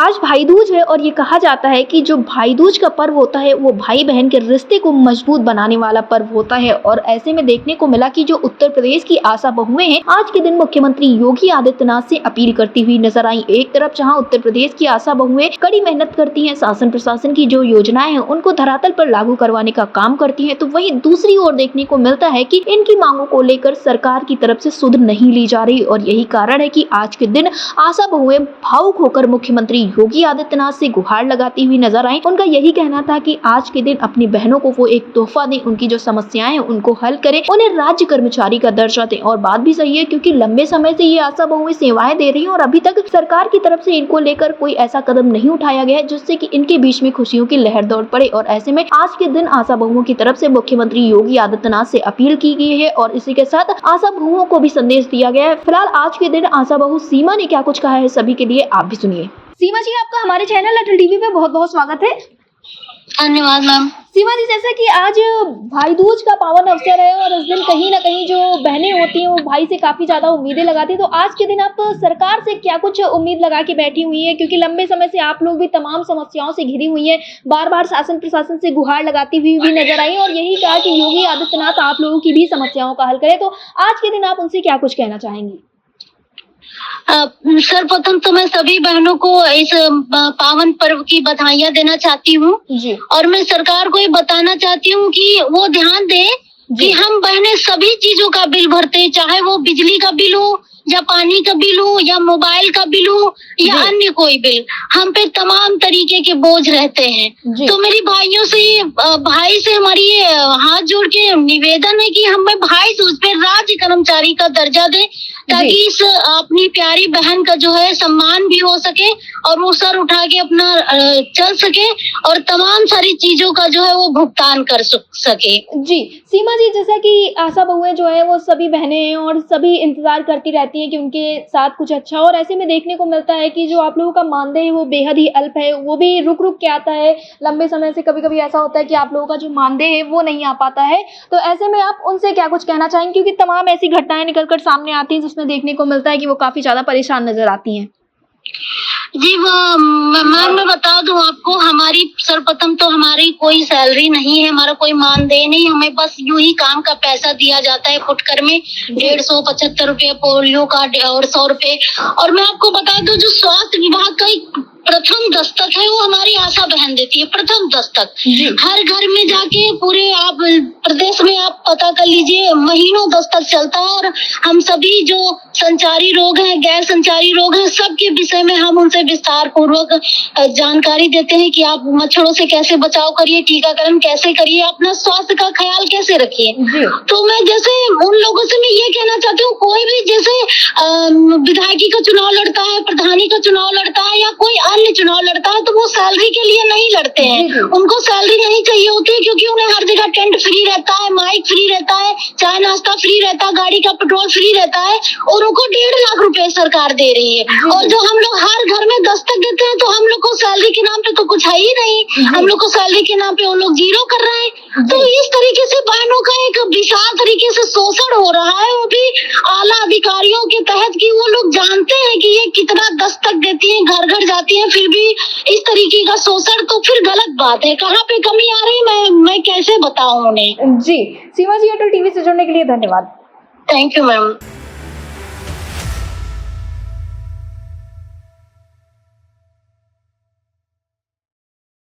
आज भाई दूज है और ये कहा जाता है कि जो भाई दूज का पर्व होता है वो भाई बहन के रिश्ते को मजबूत बनाने वाला पर्व होता है। और ऐसे में देखने को मिला कि जो उत्तर प्रदेश की आशा बहुएं हैं आज के दिन मुख्यमंत्री योगी आदित्यनाथ से अपील करती हुई नजर आई। एक तरफ जहां उत्तर प्रदेश की आशा बहुएं कड़ी मेहनत करती हैं, शासन प्रशासन की जो योजनाएं हैं उनको धरातल पर लागू करवाने का काम करती हैं, तो वहीं दूसरी ओर देखने को मिलता है कि इनकी मांगों को लेकर सरकार की तरफ से सुध नहीं ली जा रही। और यही कारण है कि आज के दिन आशा बहुएं भावुक होकर मुख्यमंत्री योगी आदित्यनाथ से गुहार लगाती हुई नजर आई। उनका यही कहना था कि आज के दिन अपनी बहनों को वो एक तोहफा दें, उनकी जो समस्याएं हैं उनको हल करें, उन्हें राज्य कर्मचारी का दर्जा दें। और बात भी सही है क्योंकि लंबे समय से ये आशा बहुएं सेवाएं दे रही हैं और अभी तक सरकार की तरफ से इनको लेकर कोई ऐसा कदम नहीं उठाया गया है जिससे कि इनके बीच में खुशियों की लहर दौड़ पड़े। और ऐसे में आज के दिन आशा बहुओं की तरफ से मुख्यमंत्री योगी आदित्यनाथ से अपील की गई है और इसी के साथ आशा बहुओं को भी संदेश दिया गया है। फिलहाल आज के दिन आशा बहु सीमा ने क्या कुछ कहा है सभी के लिए आप भी सुनिए। सीमा जी, आपका हमारे चैनल अटल टीवी पे बहुत बहुत स्वागत है। धन्यवाद मैम। सीमा जी, जैसा कि आज भाई दूज का पावन अवसर है और इस दिन कहीं ना कहीं जो बहनें होती हैं वो भाई से काफी ज्यादा उम्मीदें लगाती हैं, तो आज के दिन आप सरकार से क्या कुछ उम्मीद लगा के बैठी हुई हैं? क्योंकि लंबे समय से आप लोग भी तमाम समस्याओं से घिरी हुई हैं, बार बार शासन प्रशासन से गुहार लगाती हुई भी नजर आई और यही कहा कि योगी आदित्यनाथ आप लोगों की भी समस्याओं का हल करे, तो आज के दिन आप उनसे क्या कुछ कहना चाहेंगी? सर्वप्रथम तो मैं सभी बहनों को इस पावन पर्व की बधाइयां देना चाहती हूँ और मैं सरकार को ये बताना चाहती हूँ कि वो ध्यान दे कि हम बहनें सभी चीजों का बिल भरते हैं, चाहे वो बिजली का बिल हो या पानी का बिल हो या मोबाइल का बिल हो या अन्य कोई बिल, हम पे तमाम तरीके के बोझ रहते हैं। तो मेरी भाइयों से भाई से हमारी हाथ जोड़ के निवेदन है कि हमें भाई से उस पे राज्य कर्मचारी का दर्जा दें ताकि इस अपनी प्यारी बहन का जो है सम्मान भी हो सके और वो सर उठा के अपना चल सके और तमाम सारी चीजों का जो है वो भुगतान कर सके। जी सीमा जी, जैसा कि आशा बहुएं जो है वो सभी बहनें हैं और सभी इंतजार करती रहती हैं कि उनके साथ कुछ अच्छा, और ऐसे में देखने को मिलता है कि जो आप लोगों का मानदेय है वो बेहद ही अल्प है, वो भी रुक रुक के आता है। लंबे समय से कभी कभी ऐसा होता है कि आप लोगों का जो मानदेय है वो नहीं आ पाता है, तो ऐसे में आप उनसे क्या कुछ कहना चाहेंगे? क्योंकि तमाम ऐसी घटनाएं निकलकर सामने आती हैं जिसमें देखने को मिलता है कि वो काफी ज्यादा परेशान नजर आती हैं। जी वो मैं बता दूं आपको, हमारी सर्वप्रथम तो हमारी कोई सैलरी नहीं है, हमारा कोई मानदेय नहीं, हमें बस यूं ही काम का पैसा दिया जाता है फुटकर में 175 रुपये पोलियो का और 100 रुपए। और मैं आपको बता दूं जो स्वास्थ्य विभाग का एक प्रथम दस्तक है वो हमारी आशा बहन देती है, प्रथम दस्तक। हर घर में जाके पूरे आप प्रदेश में आप पता कर लीजिए, महीनों दस्तक चलता है और हम सभी जो संचारी रोग हैं, गैर संचारी रोग हैं, सबके विषय में हम उनसे विस्तार पूर्वक जानकारी देते हैं कि आप मच्छरों से कैसे बचाव करिए, टीकाकरण कैसे करिए, अपना स्वास्थ्य का ख्याल कैसे रखिए। तो मैं जैसे उन लोगों से मैं ये कहना चाहती हूँ, कोई भी जैसे विधायकी का चुनाव लड़ता है, प्रधानी का चुनाव लड़ता है या कोई अन्य चुनाव लड़ता है तो वो सैलरी के लिए नहीं लड़ते हैं, उनको सैलरी नहीं चाहिए होती है क्योंकि उन्हें हर जगह टेंट फ्री रहता है, माइक फ्री रहता है, चाय नाश्ता फ्री रहता है, गाड़ी का पेट्रोल फ्री रहता है और उनको 1.5 लाख रुपए सरकार दे रही है। और जो हम लोग हर घर में दस्तक देते हैं तो हम लोग को सैलरी के नाम पे तो कुछ है ही नहीं, हम लोग को सैलरी के नाम पे वो लोग जीरो कर रहे हैं। तो इस तरीके से बहनों का एक विशाल तरीके से शोषण हो रहा है, वो भी आला अधिकारियों के तहत कि वो लोग जानते हैं कि ये कितना दस्तक देती है, घर घर जाती है, फिर भी इस तरीके का शोषण, तो फिर गलत बात है। कहाँ पे कमी आ रही है मैं कैसे बताऊं उन्हें। जी सीमा जी, अटल टीवी से जुड़ने के लिए धन्यवाद। Thank you ma'am.